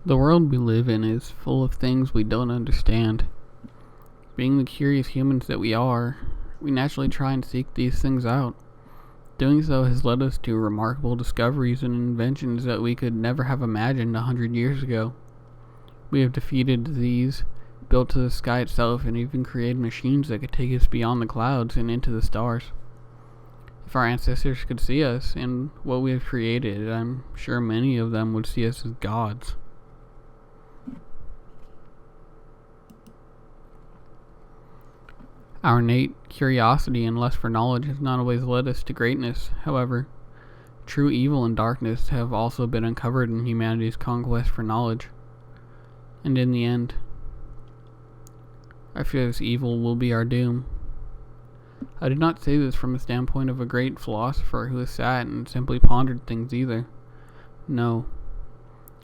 The world we live in is full of things we don't understand. Being the curious humans that we are, we naturally try and seek these things out. Doing so has led us to remarkable discoveries and inventions that we could never have imagined 100 years ago. We have defeated disease, built to the sky itself, and even created machines that could take us beyond the clouds and into the stars. If our ancestors could see us and what we have created, I'm sure many of them would see us as gods. Our innate curiosity and lust for knowledge has not always led us to greatness. However, true evil and darkness have also been uncovered in humanity's conquest for knowledge. And in the end, I fear this evil will be our doom. I did not say this from the standpoint of a great philosopher who has sat and simply pondered things either. No.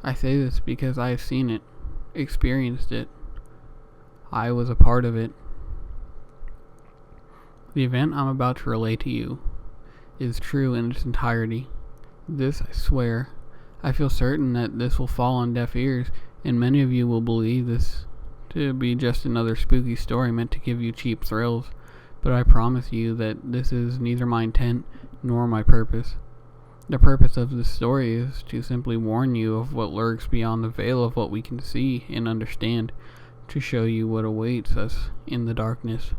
I say this because I have seen it, experienced it. I was a part of it. The event I'm about to relate to you is true in its entirety. This I swear. I feel certain that this will fall on deaf ears, and many of you will believe this to be just another spooky story meant to give you cheap thrills, but I promise you that this is neither my intent nor my purpose. The purpose of this story is to simply warn you of what lurks beyond the veil of what we can see and understand, to show you what awaits us in the darkness,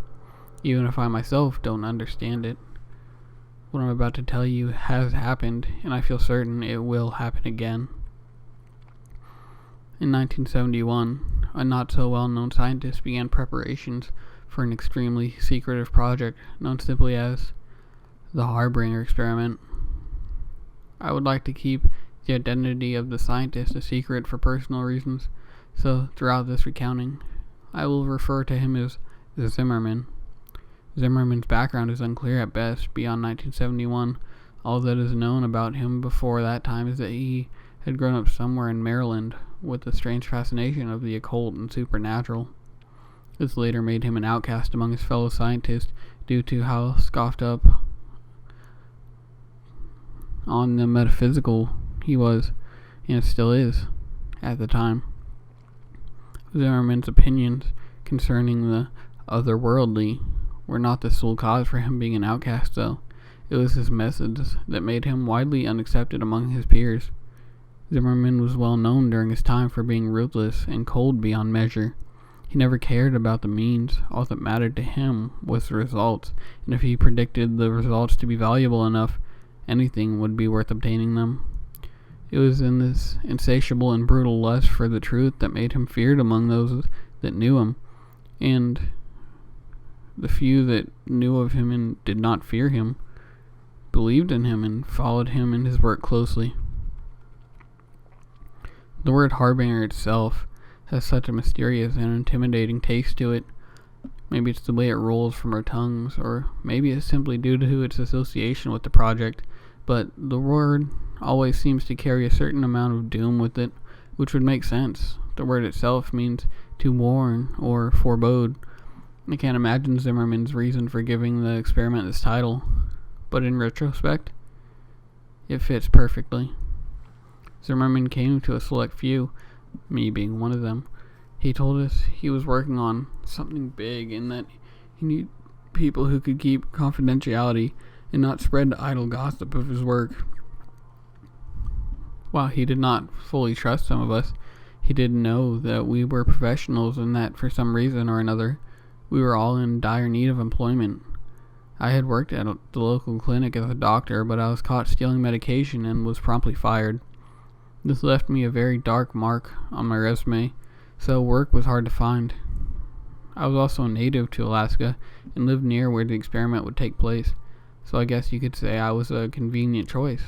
even if I myself don't understand it. What I'm about to tell you has happened, and I feel certain it will happen again. In 1971, a not-so-well-known scientist began preparations for an extremely secretive project known simply as the Harbinger Experiment. I would like to keep the identity of the scientist a secret for personal reasons, so throughout this recounting, I will refer to him as Zimmerman. Zimmerman's background is unclear at best beyond 1971. All that is known about him before that time is that he had grown up somewhere in Maryland with a strange fascination of the occult and supernatural. This later made him an outcast among his fellow scientists due to how scoffed up on the metaphysical he was, and still is, at the time. Zimmerman's opinions concerning the otherworldly were not the sole cause for him being an outcast, though. It was his methods that made him widely unaccepted among his peers. Zimmerman was well known during his time for being ruthless and cold beyond measure. He never cared about the means. All that mattered to him was the results, and if he predicted the results to be valuable enough, anything would be worth obtaining them. It was in this insatiable and brutal lust for the truth that made him feared among those that knew him, and the few that knew of him and did not fear him believed in him and followed him in his work closely. The word Harbinger itself has such a mysterious and intimidating taste to it. Maybe it's the way it rolls from our tongues, or maybe it's simply due to its association with the project, but the word always seems to carry a certain amount of doom with it, which would make sense. The word itself means to warn or forebode. I can't imagine Zimmerman's reason for giving the experiment this title, but in retrospect, it fits perfectly. Zimmerman came to a select few, me being one of them. He told us he was working on something big and that he needed people who could keep confidentiality and not spread the idle gossip of his work. While he did not fully trust some of us, he did know that we were professionals and that for some reason or another, we were all in dire need of employment. I had worked at the local clinic as a doctor, but I was caught stealing medication and was promptly fired. This left me a very dark mark on my resume, so work was hard to find. I was also a native to Alaska and lived near where the experiment would take place, so I guess you could say I was a convenient choice.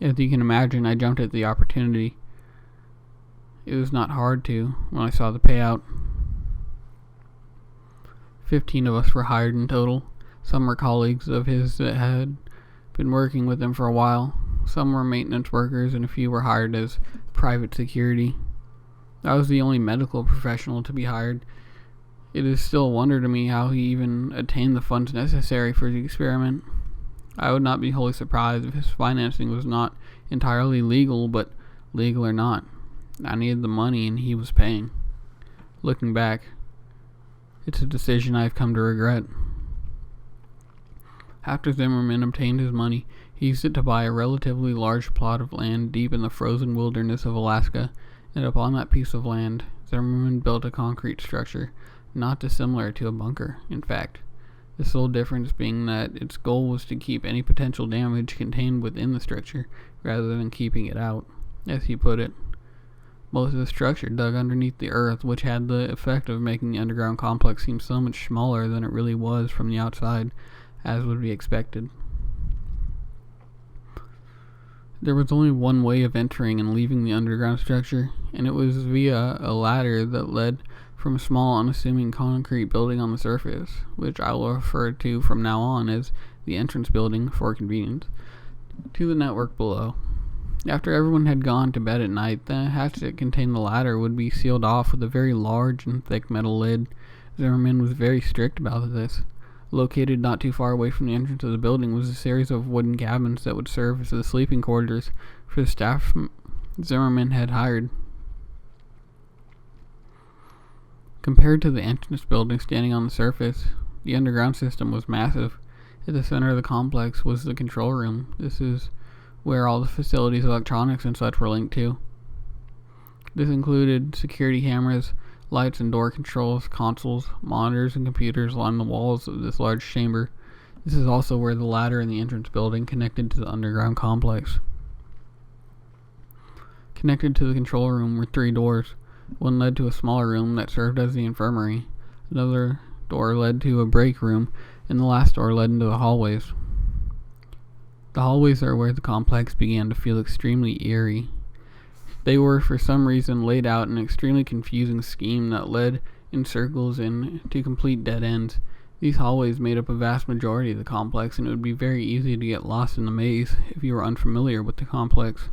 As you can imagine, I jumped at the opportunity. It was not hard to when I saw the payout. 15 of us were hired in total. Some were colleagues of his that had been working with him for a while. Some were maintenance workers, and a few were hired as private security. I was the only medical professional to be hired. It is still a wonder to me how he even attained the funds necessary for the experiment. I would not be wholly surprised if his financing was not entirely legal, but legal or not, I needed the money and he was paying. Looking back, it's a decision I've come to regret. After Zimmerman obtained his money, he used it to buy a relatively large plot of land deep in the frozen wilderness of Alaska, and upon that piece of land, Zimmerman built a concrete structure, not dissimilar to a bunker, in fact. The sole difference being that its goal was to keep any potential damage contained within the structure, rather than keeping it out, as he put it. Most of the structure dug underneath the earth, which had the effect of making the underground complex seem so much smaller than it really was from the outside, as would be expected. There was only one way of entering and leaving the underground structure, and it was via a ladder that led from a small unassuming concrete building on the surface, which I will refer to from now on as the entrance building for convenience, to the network below. After everyone had gone to bed at night, the hatch that contained the ladder would be sealed off with a very large and thick metal lid. Zimmerman was very strict about this. Located not too far away from the entrance of the building was a series of wooden cabins that would serve as the sleeping quarters for the staff Zimmerman had hired. Compared to the entrance building standing on the surface, the underground system was massive. At the center of the complex was the control room. This is where all the facility's electronics and such were linked to. This included security cameras, lights and door controls, consoles, monitors, and computers lined the walls of this large chamber. This is also where the ladder in the entrance building connected to the underground complex. Connected to the control room were 3 doors. One led to a smaller room that served as the infirmary. Another door led to a break room, and the last door led into the hallways. The hallways are where the complex began to feel extremely eerie. They were, for some reason, laid out in an extremely confusing scheme that led in circles and to complete dead ends. These hallways made up a vast majority of the complex, and it would be very easy to get lost in the maze if you were unfamiliar with the complex.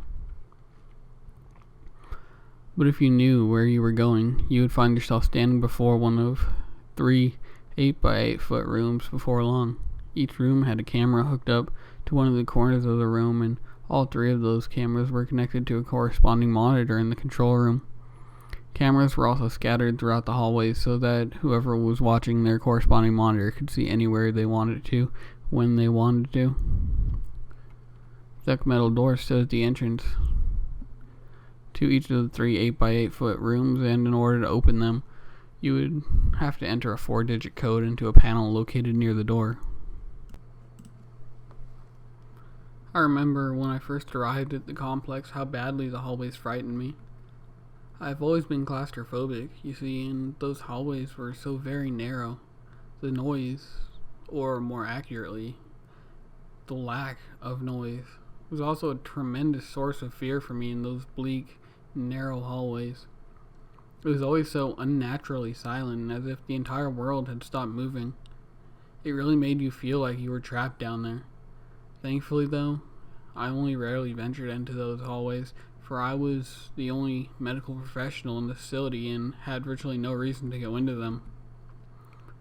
But if you knew where you were going, you would find yourself standing before one of 3 8-by-8-foot rooms before long. Each room had a camera hooked up to one of the corners of the room, and all 3 of those cameras were connected to a corresponding monitor in the control room. Cameras were also scattered throughout the hallways so that whoever was watching their corresponding monitor could see anywhere they wanted to, when they wanted to. Thick metal doors stood at the entrance to each of the 3 8-by-8-foot rooms, and in order to open them, you would have to enter a 4-digit code into a panel located near the door. I remember when I first arrived at the complex how badly the hallways frightened me. I've always been claustrophobic, you see, and those hallways were so very narrow. The noise, or more accurately, the lack of noise, was also a tremendous source of fear for me in those bleak, narrow hallways. It was always so unnaturally silent, as if the entire world had stopped moving. It really made you feel like you were trapped down there. Thankfully, though, I only rarely ventured into those hallways, for I was the only medical professional in the facility and had virtually no reason to go into them.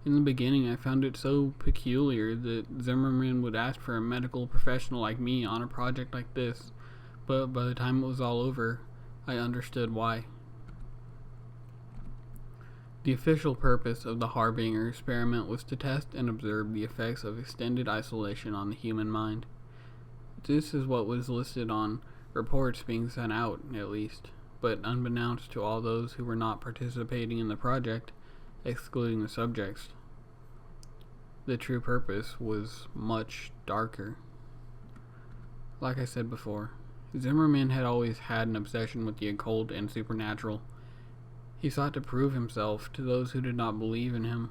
In the beginning, I found it so peculiar that Zimmerman would ask for a medical professional like me on a project like this, but by the time it was all over, I understood why. The official purpose of the Harbinger Experiment was to test and observe the effects of extended isolation on the human mind. This is what was listed on reports being sent out, at least, but unbeknownst to all those who were not participating in the project, excluding the subjects. The true purpose was much darker. Like I said before, Zimmerman had always had an obsession with the occult and supernatural. He sought to prove himself to those who did not believe in him.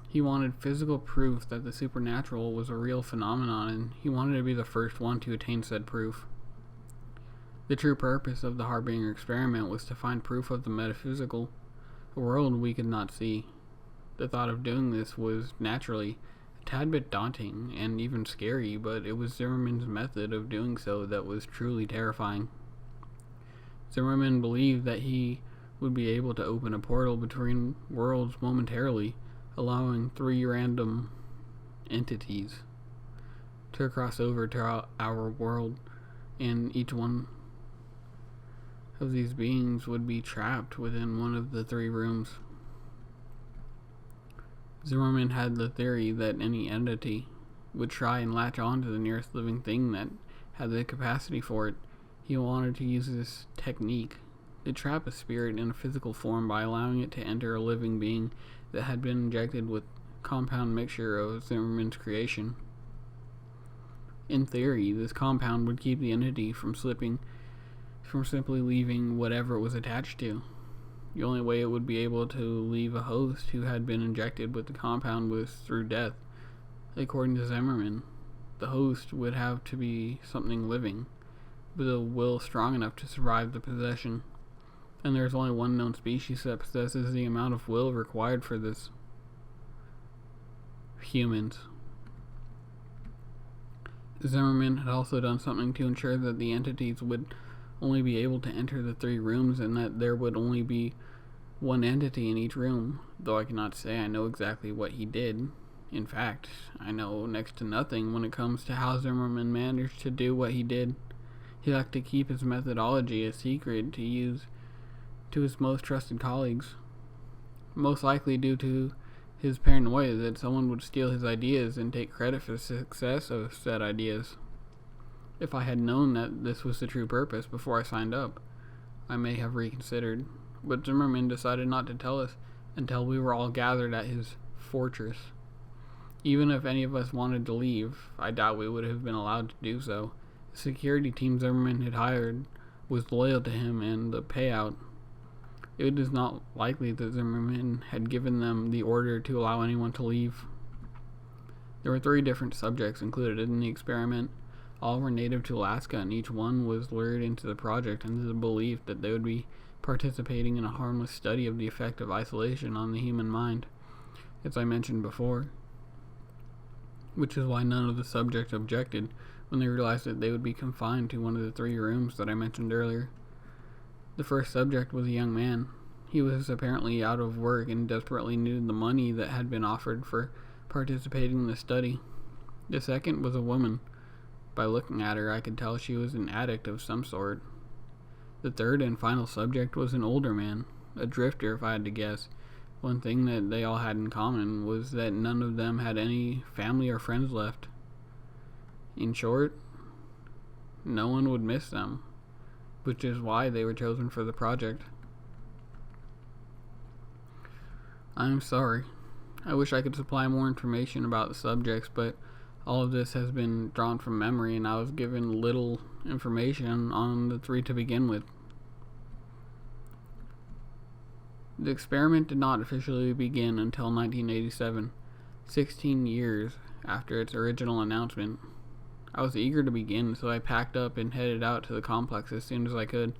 He wanted physical proof that the supernatural was a real phenomenon, and he wanted to be the first one to attain said proof. The true purpose of the Harbinger Experiment was to find proof of the metaphysical, a world we could not see. The thought of doing this was, naturally, a tad bit daunting and even scary, but it was Zimmerman's method of doing so that was truly terrifying. Zimmerman believed that he would be able to open a portal between worlds momentarily, allowing 3 random entities to cross over to our world, and each one of these beings would be trapped within one of the 3 rooms. Zimmerman had the theory that any entity would try and latch on to the nearest living thing that had the capacity for it. He wanted to use this technique to trap a spirit in a physical form by allowing it to enter a living being that had been injected with compound mixture of Zimmerman's creation. In theory, this compound would keep the entity from simply leaving whatever it was attached to. The only way it would be able to leave a host who had been injected with the compound was through death. According to Zimmerman, the host would have to be something living, with a will strong enough to survive the possession. And there's only one known species that possesses the amount of will required for this: humans. Zimmerman had also done something to ensure that the entities would only be able to enter the 3 rooms and that there would only be one entity in each room, though I cannot say I know exactly what he did. In fact, I know next to nothing when it comes to how Zimmerman managed to do what he did. He liked to keep his methodology a secret to use to his most trusted colleagues, most likely due to his paranoia that someone would steal his ideas and take credit for the success of said ideas. If I had known that this was the true purpose before I signed up, I may have reconsidered, but Zimmerman decided not to tell us until we were all gathered at his fortress. Even if any of us wanted to leave, I doubt we would have been allowed to do so. The security team Zimmerman had hired was loyal to him, and the payout. It is not likely that Zimmerman had given them the order to allow anyone to leave. There were 3 different subjects included in the experiment. All were native to Alaska, and each one was lured into the project under the belief that they would be participating in a harmless study of the effect of isolation on the human mind, as I mentioned before, which is why none of the subjects objected when they realized that they would be confined to one of the 3 rooms that I mentioned earlier. The first subject was a young man. He was apparently out of work and desperately needed the money that had been offered for participating in the study. The second was a woman. By looking at her, I could tell she was an addict of some sort. The third and final subject was an older man, a drifter if I had to guess. One thing that they all had in common was that none of them had any family or friends left. In short, no one would miss them, which is why they were chosen for the project. I'm sorry. I wish I could supply more information about the subjects, but all of this has been drawn from memory, and I was given little information on the 3 to begin with. The experiment did not officially begin until 1987, 16 years after its original announcement. I was eager to begin, so I packed up and headed out to the complex as soon as I could.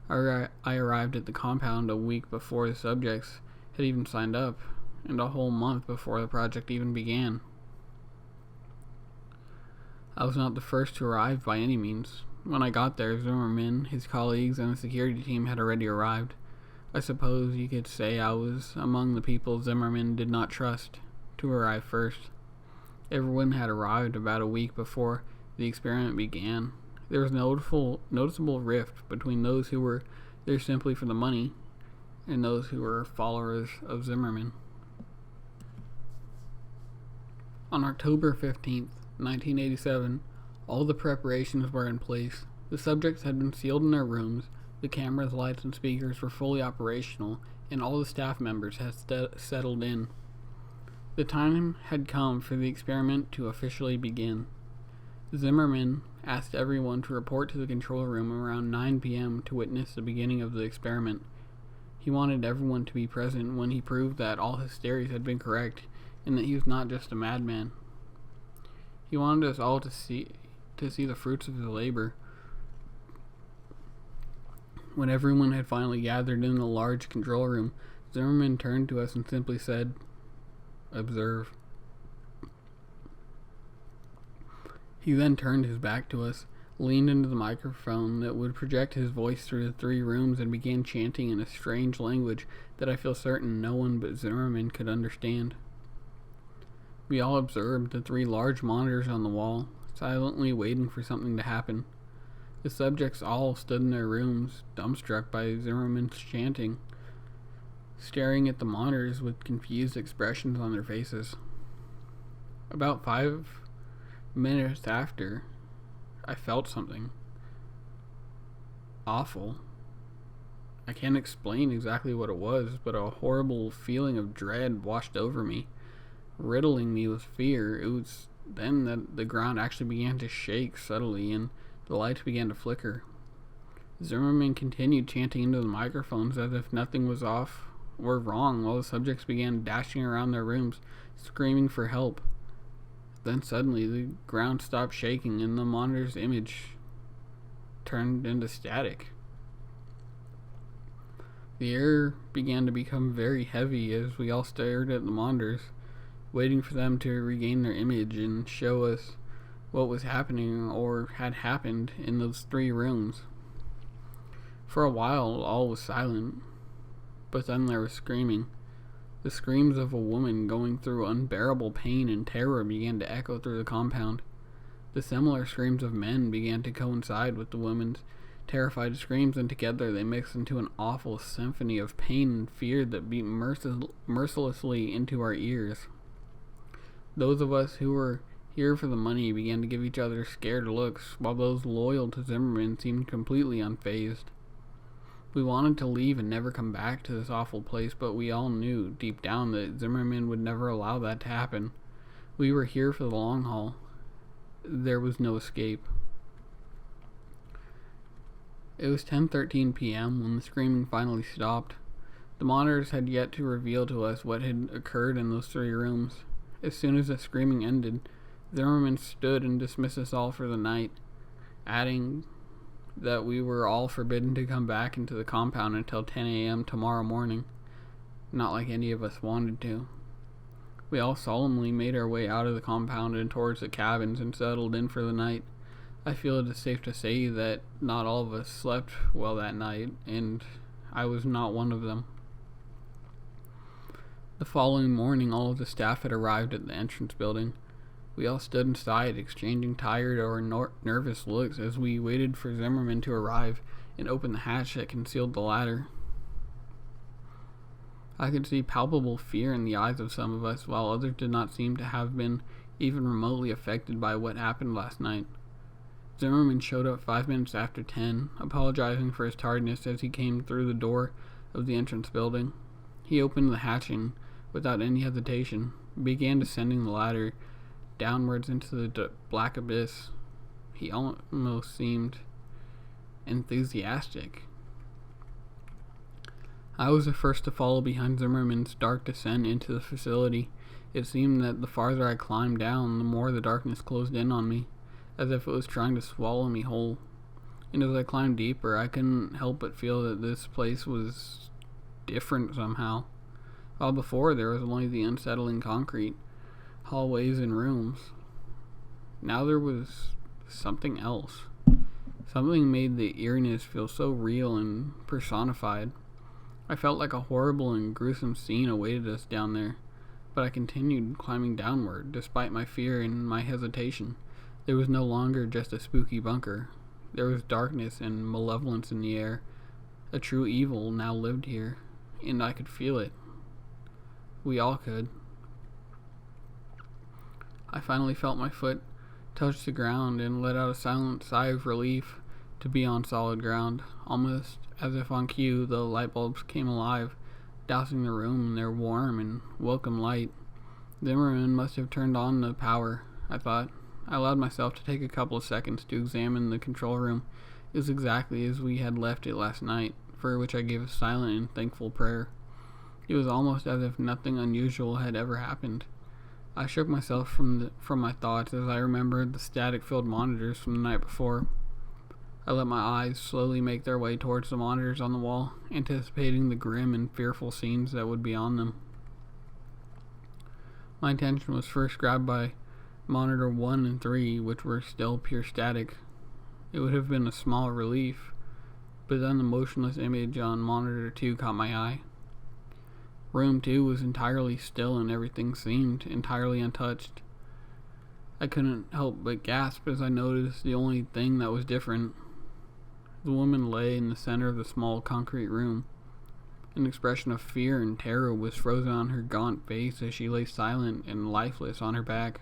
I arrived at the compound a week before the subjects had even signed up, and a whole month before the project even began. I was not the first to arrive by any means. When I got there, Zimmerman, his colleagues, and the security team had already arrived. I suppose you could say I was among the people Zimmerman did not trust to arrive first. Everyone had arrived about a week before the experiment began. There was a noticeable rift between those who were there simply for the money and those who were followers of Zimmerman. On October 15th, 1987, all the preparations were in place. The subjects had been sealed in their rooms, the cameras, lights, and speakers were fully operational, and all the staff members had settled in. The time had come for the experiment to officially begin. Zimmerman asked everyone to report to the control room around 9 p.m. to witness the beginning of the experiment. He wanted everyone to be present when he proved that all his theories had been correct and that he was not just a madman. He wanted us all to see the fruits of his labor. When everyone had finally gathered in the large control room, Zimmerman turned to us and simply said, "Observe." He then turned his back to us, leaned into the microphone that would project his voice through the 3 rooms, and began chanting in a strange language that I feel certain no one but Zimmerman could understand. We all observed the 3 large monitors on the wall, silently waiting for something to happen. The subjects all stood in their rooms, dumbstruck by Zimmerman's chanting, staring at the monitors with confused expressions on their faces. About 5 minutes after, I felt something awful. I can't explain exactly what it was, but a horrible feeling of dread washed over me, riddling me with fear. It was then that the ground actually began to shake subtly and the lights began to flicker. Zimmerman continued chanting into the microphones as if nothing was off or wrong, while the subjects began dashing around their rooms, screaming for help. Then suddenly the ground stopped shaking and the monitor's image turned into static. The air began to become very heavy as we all stared at the monitors, waiting for them to regain their image and show us what was happening or had happened in those 3 rooms. For a while, all was silent, but then there was screaming. The screams of a woman going through unbearable pain and terror began to echo through the compound. The similar screams of men began to coincide with the women's terrified screams, and together they mixed into an awful symphony of pain and fear that beat mercilessly into our ears. Those of us who were here for the money began to give each other scared looks, while those loyal to Zimmerman seemed completely unfazed. We wanted to leave and never come back to this awful place, but we all knew deep down that Zimmerman would never allow that to happen. We were here for the long haul. There was no escape. It was 10:13 p.m. when the screaming finally stopped. The monitors had yet to reveal to us what had occurred in those 3 rooms. As soon as the screaming ended, Zimmerman stood and dismissed us all for the night, adding that we were all forbidden to come back into the compound until 10 a.m. tomorrow morning. Not like any of us wanted to. We all solemnly made our way out of the compound and towards the cabins and settled in for the night. I feel it is safe to say that not all of us slept well that night, and I was not one of them. The following morning, all of the staff had arrived at the entrance building. We all stood inside, exchanging tired or nervous looks as we waited for Zimmerman to arrive and open the hatch that concealed the ladder. I could see palpable fear in the eyes of some of us, while others did not seem to have been even remotely affected by what happened last night. Zimmerman showed up 5 minutes after 10, apologizing for his tardiness as he came through the door of the entrance building. He opened the hatching without any hesitation, began descending the ladder downwards into the black abyss. He almost seemed enthusiastic. I was the first to follow behind Zimmerman's dark descent into the facility. It seemed that the farther I climbed down, the more the darkness closed in on me, as if it was trying to swallow me whole. And as I climbed deeper, I couldn't help but feel that this place was different somehow. While before there was only the unsettling concrete, hallways and rooms, now there was something else. Something made the eeriness feel so real and personified. I felt like a horrible and gruesome scene awaited us down there, but I continued climbing downward, despite my fear and my hesitation. There was no longer just a spooky bunker. There was darkness and malevolence in the air. A true evil now lived here, and I could feel it. We all could. I finally felt my foot touch the ground and let out a silent sigh of relief to be on solid ground. Almost as if on cue, the light bulbs came alive, dousing the room in their warm and welcome light. Zimmerman must have turned on the power, I thought. I allowed myself to take a couple of seconds to examine the control room. It was exactly as we had left it last night, for which I gave a silent and thankful prayer. It was almost as if nothing unusual had ever happened. I shook myself from my thoughts as I remembered the static-filled monitors from the night before. I let my eyes slowly make their way towards the monitors on the wall, anticipating the grim and fearful scenes that would be on them. My attention was first grabbed by Monitor 1 and 3, which were still pure static. It would have been a small relief, but then the motionless image on Monitor 2 caught my eye. Room 2 was entirely still and everything seemed entirely untouched. I couldn't help but gasp as I noticed the only thing that was different. The woman lay in the center of the small concrete room. An expression of fear and terror was frozen on her gaunt face as she lay silent and lifeless on her back.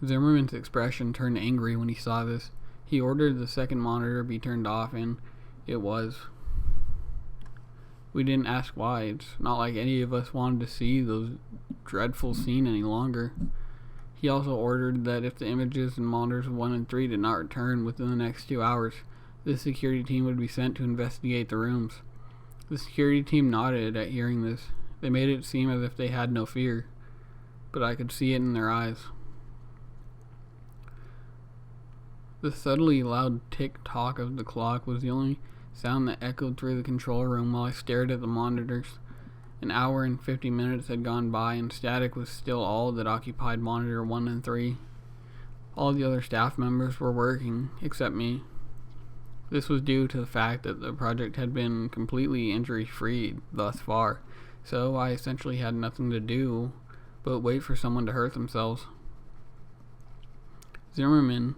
Zimmerman's expression turned angry when he saw this. He ordered the second monitor be turned off, and it was. We didn't ask why. It's not like any of us wanted to see those dreadful scene any longer. He also ordered that if the images in monitors 1 and 3 did not return within the next 2 hours, the security team would be sent to investigate the rooms. The security team nodded at hearing this. They made it seem as if they had no fear, but I could see it in their eyes. The subtly loud tick-tock of the clock was the only sound that echoed through the control room while I stared at the monitors. An hour and 50 minutes had gone by, and static was still all that occupied monitor 1 and 3. All the other staff members were working, except me. This was due to the fact that the project had been completely injury-free thus far, so I essentially had nothing to do but wait for someone to hurt themselves. Zimmerman,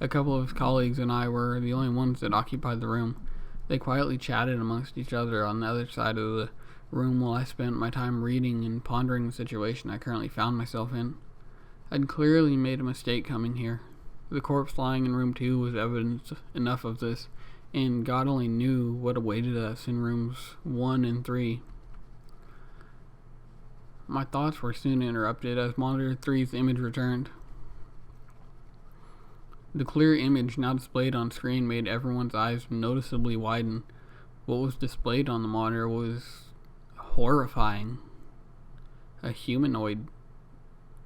a couple of his colleagues, and I were the only ones that occupied the room. They quietly chatted amongst each other on the other side of the room while I spent my time reading and pondering the situation I currently found myself in. I'd clearly made a mistake coming here. The corpse lying in room 2 was evidence enough of this, and God only knew what awaited us in rooms 1 and 3. My thoughts were soon interrupted as monitor 3's image returned. The clear image now displayed on screen made everyone's eyes noticeably widen. What was displayed on the monitor was horrifying. A humanoid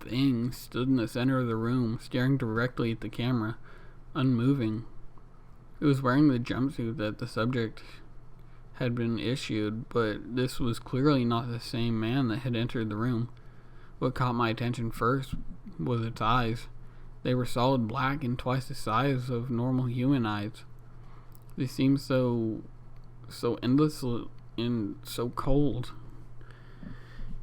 thing stood in the center of the room, staring directly at the camera, unmoving. It was wearing the jumpsuit that the subject had been issued, but this was clearly not the same man that had entered the room. What caught my attention first was its eyes. They were solid black and twice the size of normal human eyes. They seemed so endless and so cold.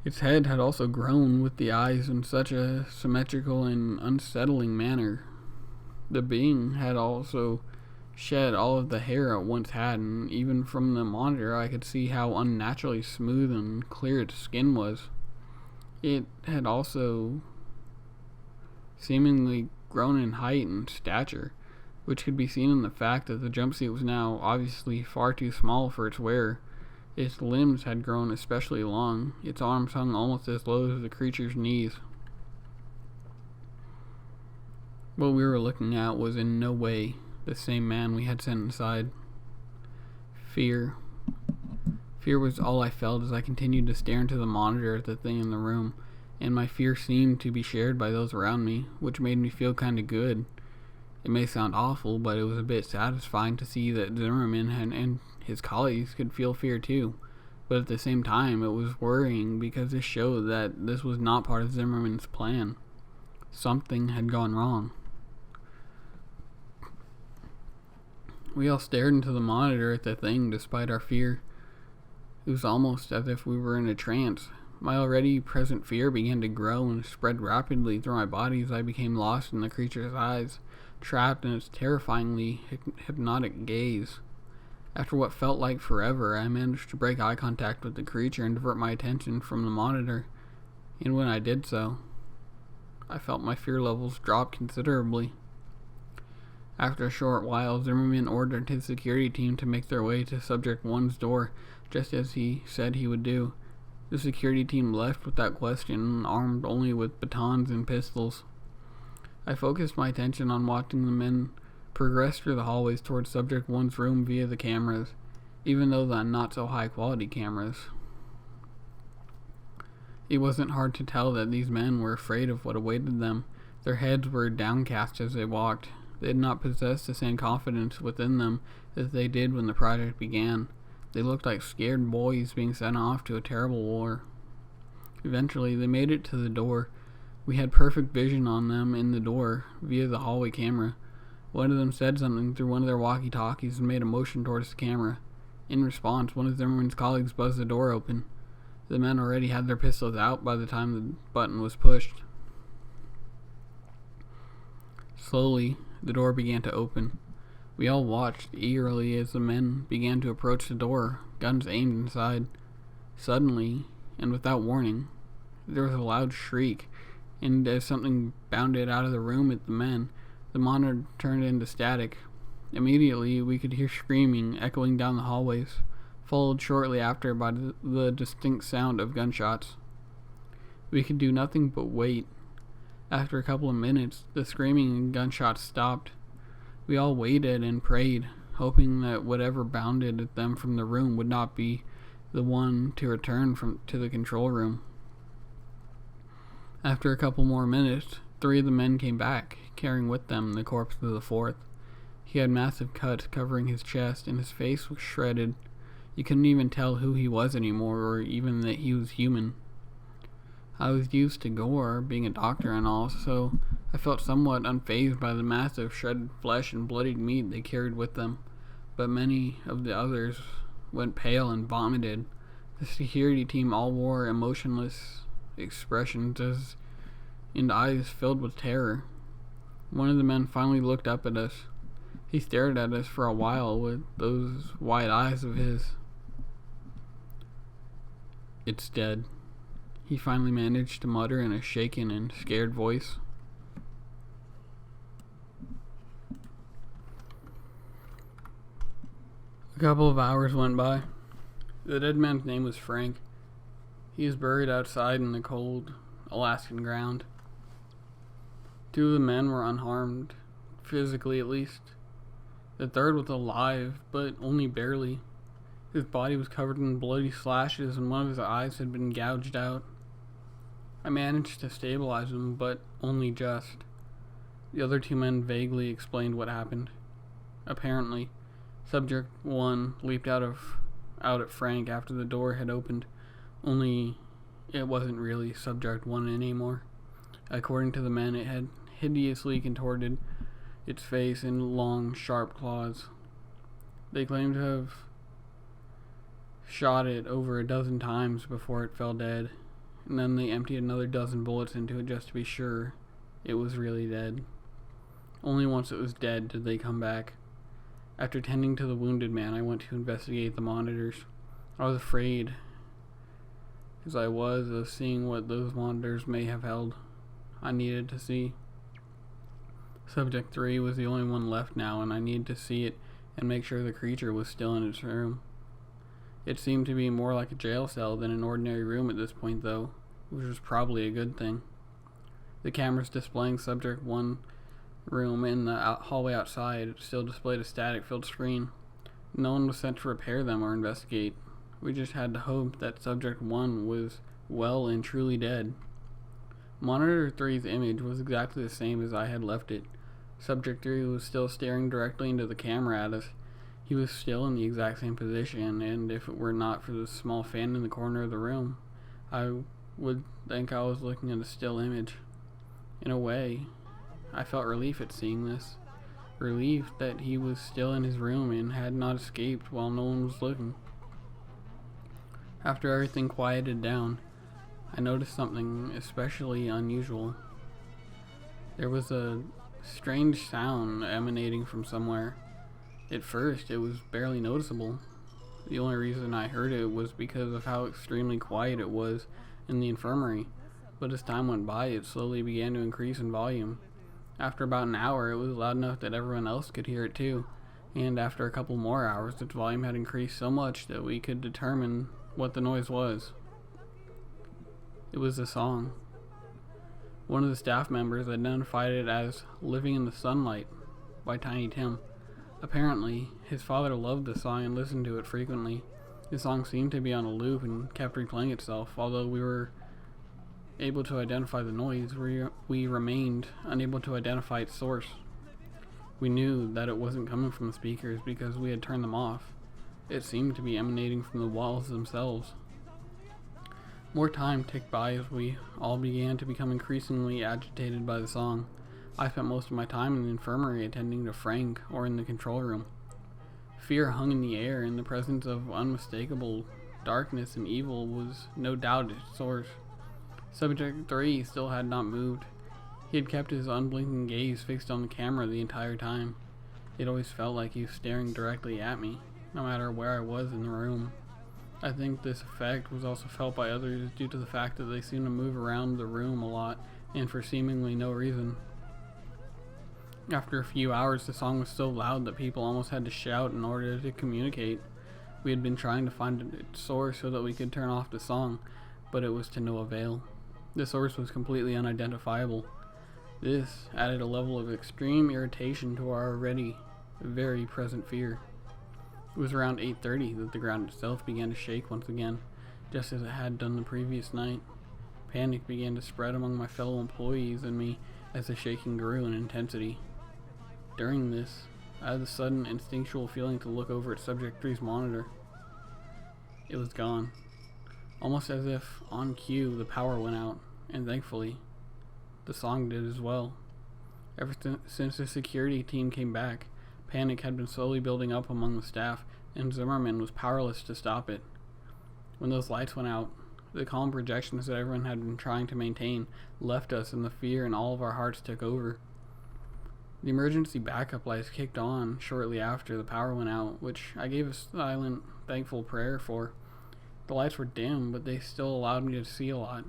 Its head had also grown with the eyes in such a symmetrical and unsettling manner. The being had also shed all of the hair it once had, and even from the monitor I could see how unnaturally smooth and clear its skin was. It had also seemingly grown in height and stature, which could be seen in the fact that the jumpsuit was now obviously far too small for its wearer. Its limbs had grown especially long. Its arms hung almost as low as the creature's knees. What we were looking at was in no way the same man we had sent inside. Fear. Fear was all I felt as I continued to stare into the monitor at the thing in the room, and my fear seemed to be shared by those around me, which made me feel kinda good. It may sound awful, but it was a bit satisfying to see that Zimmerman and his colleagues could feel fear too. But at the same time, it was worrying because it showed that this was not part of Zimmerman's plan. Something had gone wrong. We all stared into the monitor at the thing despite our fear. It was almost as if we were in a trance. My already present fear began to grow and spread rapidly through my body as I became lost in the creature's eyes, trapped in its terrifyingly hypnotic gaze. After what felt like forever, I managed to break eye contact with the creature and divert my attention from the monitor, and when I did so, I felt my fear levels drop considerably. After a short while, Zimmerman ordered his security team to make their way to Subject 1's door, just as he said he would do. The security team left without question, armed only with batons and pistols. I focused my attention on watching the men progress through the hallways towards Subject 1's room via the cameras, even though the not-so-high-quality cameras. It wasn't hard to tell that these men were afraid of what awaited them. Their heads were downcast as they walked. They did not possess the same confidence within them as they did when the project began. They looked like scared boys being sent off to a terrible war. Eventually, they made it to the door. We had perfect vision on them in the door via the hallway camera. One of them said something through one of their walkie-talkies and made a motion towards the camera. In response, one of Zimmerman's colleagues buzzed the door open. The men already had their pistols out by the time the button was pushed. Slowly, the door began to open. We all watched eagerly as the men began to approach the door, guns aimed inside. Suddenly, and without warning, there was a loud shriek, and as something bounded out of the room at the men, the monitor turned into static. Immediately, we could hear screaming echoing down the hallways, followed shortly after by the distinct sound of gunshots. We could do nothing but wait. After a couple of minutes, the screaming and gunshots stopped. We all waited and prayed, hoping that whatever bounded at them from the room would not be the one to return to the control room. After a couple more minutes, 3 of the men came back, carrying with them the corpse of the 4th. He had massive cuts covering his chest, and his face was shredded. You couldn't even tell who he was anymore, or even that he was human. I was used to gore, being a doctor and all, so I felt somewhat unfazed by the massive shredded flesh and bloodied meat they carried with them, but many of the others went pale and vomited. The security team all wore emotionless expressions and eyes filled with terror. One of the men finally looked up at us. He stared at us for a while with those wide eyes of his. "It's dead," he finally managed to mutter in a shaken and scared voice. A couple of hours went by. The dead man's name was Frank. He is buried outside in the cold Alaskan ground. 2 of the men were unharmed, physically at least. The 3rd was alive, but only barely. His body was covered in bloody slashes and one of his eyes had been gouged out. I managed to stabilize him, but only just. The other 2 men vaguely explained what happened. Apparently, Subject 1 leaped out at Frank after the door had opened, only it wasn't really Subject 1 anymore. According to the men, it had hideously contorted its face in long, sharp claws. They claimed to have shot it over a dozen times before it fell dead, and then they emptied another dozen bullets into it just to be sure it was really dead. Only once it was dead did they come back. After tending to the wounded man, I went to investigate the monitors. I was afraid, as I was, of seeing what those monitors may have held. I needed to see. Subject 3 was the only one left now, and I needed to see it and make sure the creature was still in its room. It seemed to be more like a jail cell than an ordinary room at this point, though, which was probably a good thing. The cameras displaying Subject 1 room in the hallway outside still displayed a static-filled screen. No one was sent to repair them or investigate. We just had to hope that Subject 1 was well and truly dead. Monitor 3's image was exactly the same as I had left it. Subject 3 was still staring directly into the camera at us. He was still in the exact same position, and if it were not for the small fan in the corner of the room, I would think I was looking at a still image. In a way, I felt relief at seeing this. Relief that he was still in his room and had not escaped while no one was looking. After everything quieted down, I noticed something especially unusual. There was a strange sound emanating from somewhere. At first, it was barely noticeable. The only reason I heard it was because of how extremely quiet it was in the infirmary, but as time went by, it slowly began to increase in volume. After about an hour, it was loud enough that everyone else could hear it too, and after a couple more hours, its volume had increased so much that we could determine what the noise was. It was a song. One of the staff members identified it as "Living in the Sunlight" by Tiny Tim. Apparently, his father loved the song and listened to it frequently. The song seemed to be on a loop and kept replaying itself. Although we were able to identify the noise, we remained unable to identify its source. We knew that it wasn't coming from the speakers because we had turned them off. It seemed to be emanating from the walls themselves. More time ticked by as we all began to become increasingly agitated by the song. I spent most of my time in the infirmary attending to Frank or in the control room. Fear hung in the air, and the presence of unmistakable darkness and evil was no doubt its source. Subject 3 still had not moved. He had kept his unblinking gaze fixed on the camera the entire time. It always felt like he was staring directly at me, no matter where I was in the room. I think this effect was also felt by others due to the fact that they seemed to move around the room a lot and for seemingly no reason. After a few hours, the song was so loud that people almost had to shout in order to communicate. We had been trying to find its source so that we could turn off the song, but it was to no avail. The source was completely unidentifiable. This added a level of extreme irritation to our already very present fear. It was around 8:30 that the ground itself began to shake once again, just as it had done the previous night. Panic began to spread among my fellow employees and me as the shaking grew in intensity. During this, I had the sudden instinctual feeling to look over at Subject 3's monitor. It was gone. Almost as if, on cue, the power went out, and thankfully, the song did as well. Ever since the security team came back, panic had been slowly building up among the staff, and Zimmerman was powerless to stop it. When those lights went out, the calm projections that everyone had been trying to maintain left us, and the fear in all of our hearts took over. The emergency backup lights kicked on shortly after the power went out, which I gave a silent, thankful prayer for. The lights were dim, but they still allowed me to see a lot.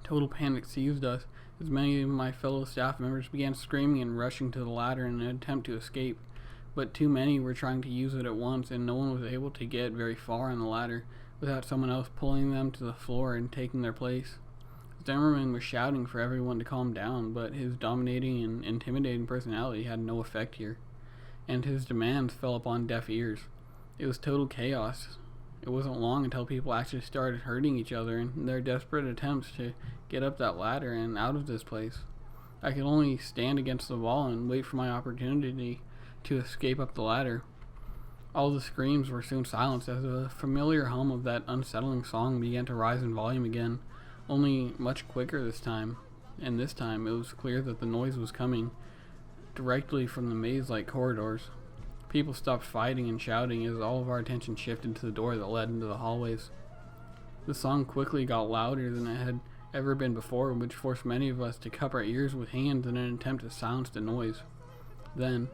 Total panic seized us as many of my fellow staff members began screaming and rushing to the ladder in an attempt to escape, but too many were trying to use it at once, and no one was able to get very far on the ladder without someone else pulling them to the floor and taking their place. Zimmerman was shouting for everyone to calm down, but his dominating and intimidating personality had no effect here, and his demands fell upon deaf ears. It was total chaos. It wasn't long until people actually started hurting each other in their desperate attempts to get up that ladder and out of this place. I could only stand against the wall and wait for my opportunity to escape up the ladder. All the screams were soon silenced as a familiar hum of that unsettling song began to rise in volume again, only much quicker this time, and this time it was clear that the noise was coming directly from the maze-like corridors. People stopped fighting and shouting as all of our attention shifted to the door that led into the hallways. The song quickly got louder than it had ever been before, which forced many of us to cup our ears with hands in an attempt to silence the noise. Then,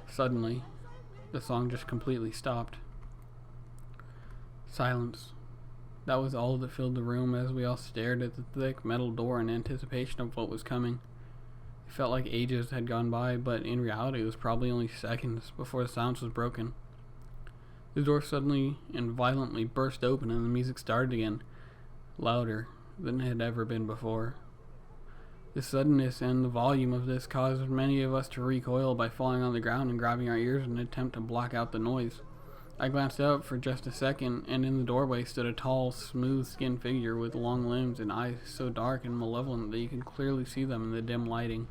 suddenly, the song just completely stopped. Silence. That was all that filled the room as we all stared at the thick metal door in anticipation of what was coming. It felt like ages had gone by, but in reality it was probably only seconds before the silence was broken. The door suddenly and violently burst open and the music started again, louder than it had ever been before. The suddenness and the volume of this caused many of us to recoil by falling on the ground and grabbing our ears in an attempt to block out the noise. I glanced up for just a second, and in the doorway stood a tall, smooth-skinned figure with long limbs and eyes so dark and malevolent that you could clearly see them in the dim lighting.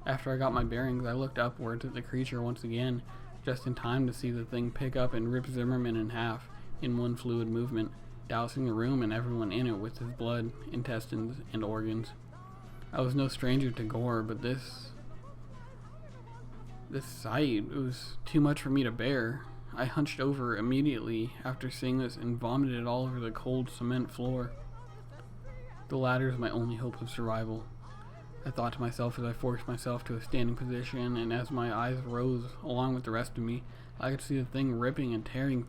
After I got my bearings, I looked upwards at the creature once again, just in time to see the thing pick up and rip Zimmerman in half in one fluid movement, dousing the room and everyone in it with his blood, intestines, and organs. I was no stranger to gore, but this sight was too much for me to bear. I hunched over immediately after seeing this and vomited all over the cold cement floor. The ladder is my only hope of survival, I thought to myself as I forced myself to a standing position, and as my eyes rose along with the rest of me, I could see the thing ripping and tearing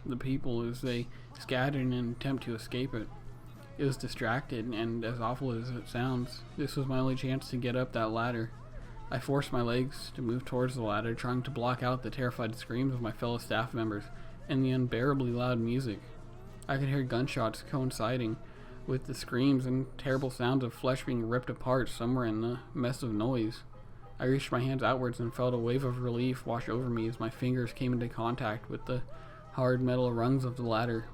the people as they scattered in an attempt to escape it. It was distracted, and as awful as it sounds, this was my only chance to get up that ladder. I forced my legs to move towards the ladder, trying to block out the terrified screams of my fellow staff members and the unbearably loud music. I could hear gunshots coinciding with the screams and terrible sounds of flesh being ripped apart somewhere in the mess of noise. I reached my hands outwards and felt a wave of relief wash over me as my fingers came into contact with the hard metal rungs of the ladder.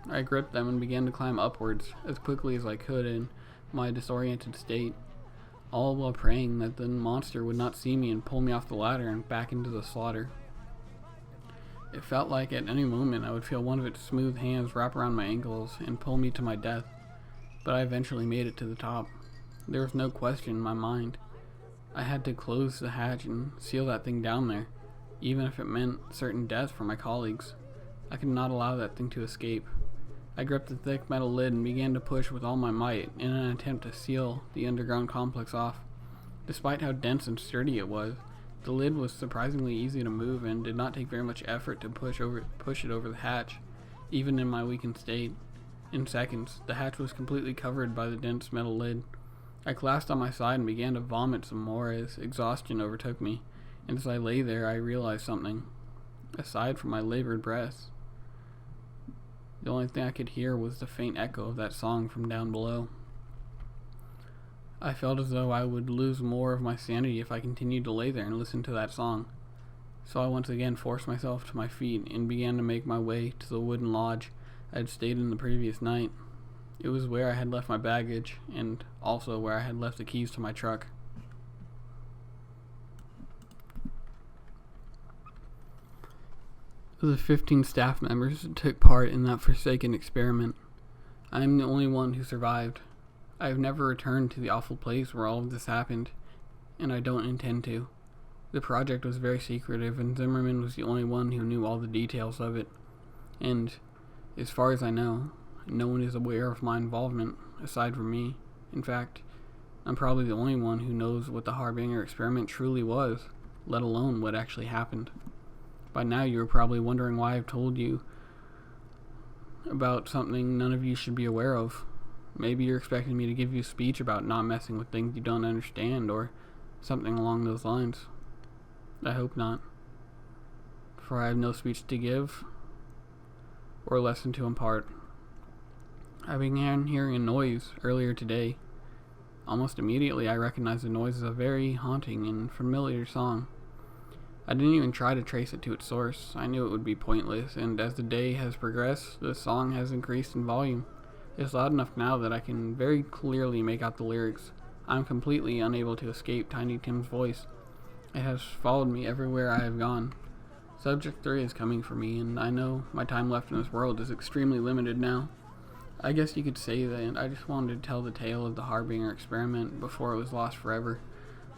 I gripped them and began to climb upwards as quickly as I could in my disoriented state, all while praying that the monster would not see me and pull me off the ladder and back into the slaughter. It felt like at any moment I would feel one of its smooth hands wrap around my ankles and pull me to my death, but I eventually made it to the top. There was no question in my mind. I had to close the hatch and seal that thing down there, even if it meant certain death for my colleagues. I could not allow that thing to escape. I gripped the thick metal lid and began to push with all my might in an attempt to seal the underground complex off. Despite how dense and sturdy it was, the lid was surprisingly easy to move and did not take very much effort to push it over the hatch, even in my weakened state. In seconds, the hatch was completely covered by the dense metal lid. I collapsed on my side and began to vomit some more as exhaustion overtook me, and as I lay there I realized something. Aside from my labored breaths, the only thing I could hear was the faint echo of that song from down below. I felt as though I would lose more of my sanity if I continued to lay there and listen to that song. So I once again forced myself to my feet and began to make my way to the wooden lodge I had stayed in the previous night. It was where I had left my baggage, and also where I had left the keys to my truck. Of the 15 staff members that took part in that forsaken experiment, I am the only one who survived. I have never returned to the awful place where all of this happened, and I don't intend to. The project was very secretive, and Zimmerman was the only one who knew all the details of it. And, as far as I know, no one is aware of my involvement, aside from me. In fact, I'm probably the only one who knows what the Harbinger Experiment truly was, let alone what actually happened. By now you are probably wondering why I've told you about something none of you should be aware of. Maybe you're expecting me to give you a speech about not messing with things you don't understand, or something along those lines. I hope not, for I have no speech to give or lesson to impart. I began hearing a noise earlier today. Almost immediately I recognized the noise as a very haunting and familiar song. I didn't even try to trace it to its source. I knew it would be pointless, and as the day has progressed, the song has increased in volume. It's loud enough now that I can very clearly make out the lyrics. I'm completely unable to escape Tiny Tim's voice. It has followed me everywhere I have gone. Subject 3 is coming for me, and I know my time left in this world is extremely limited now. I guess you could say that I just wanted to tell the tale of the Harbinger Experiment before it was lost forever.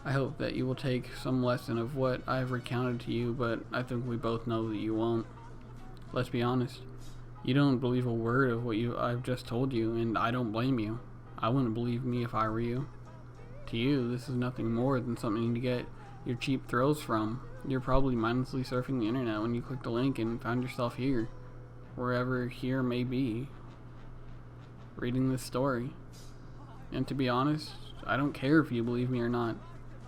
I hope that you will take some lesson of what I have recounted to you, but I think we both know that you won't. Let's be honest. You don't believe a word of what I've just told you, and I don't blame you. I wouldn't believe me if I were you. To you, this is nothing more than something to get your cheap thrills from. You're probably mindlessly surfing the internet when you clicked a link and found yourself here, wherever here may be, reading this story. And to be honest, I don't care if you believe me or not.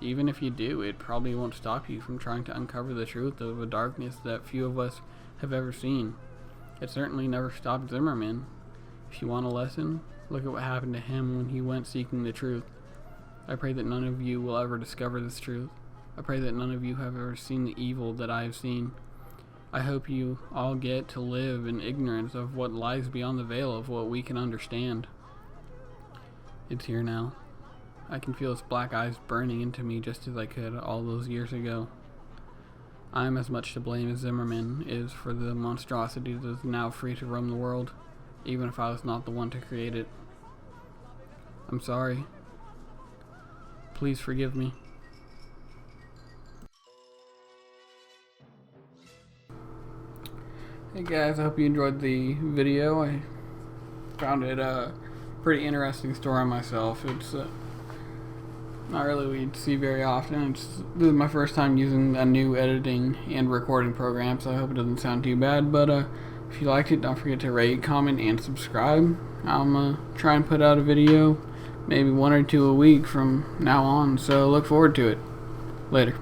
Even if you do, it probably won't stop you from trying to uncover the truth of a darkness that few of us have ever seen. It certainly never stopped Zimmerman. If you want a lesson, look at what happened to him when he went seeking the truth. I pray that none of you will ever discover this truth. I pray that none of you have ever seen the evil that I have seen. I hope you all get to live in ignorance of what lies beyond the veil of what we can understand. It's here now. I can feel its black eyes burning into me just as I could all those years ago. I am as much to blame as Zimmerman is for the monstrosity that is now free to roam the world, even if I was not the one to create it. I'm sorry. Please forgive me. Hey guys, I hope you enjoyed the video. I found it a pretty interesting story myself. It's not really what you'd see very often. This is my first time using a new editing and recording program, so I hope it doesn't sound too bad. But if you liked it, don't forget to rate, comment, and subscribe. I'm try and put out a video, maybe 1 or 2 a week from now on, so look forward to it. Later.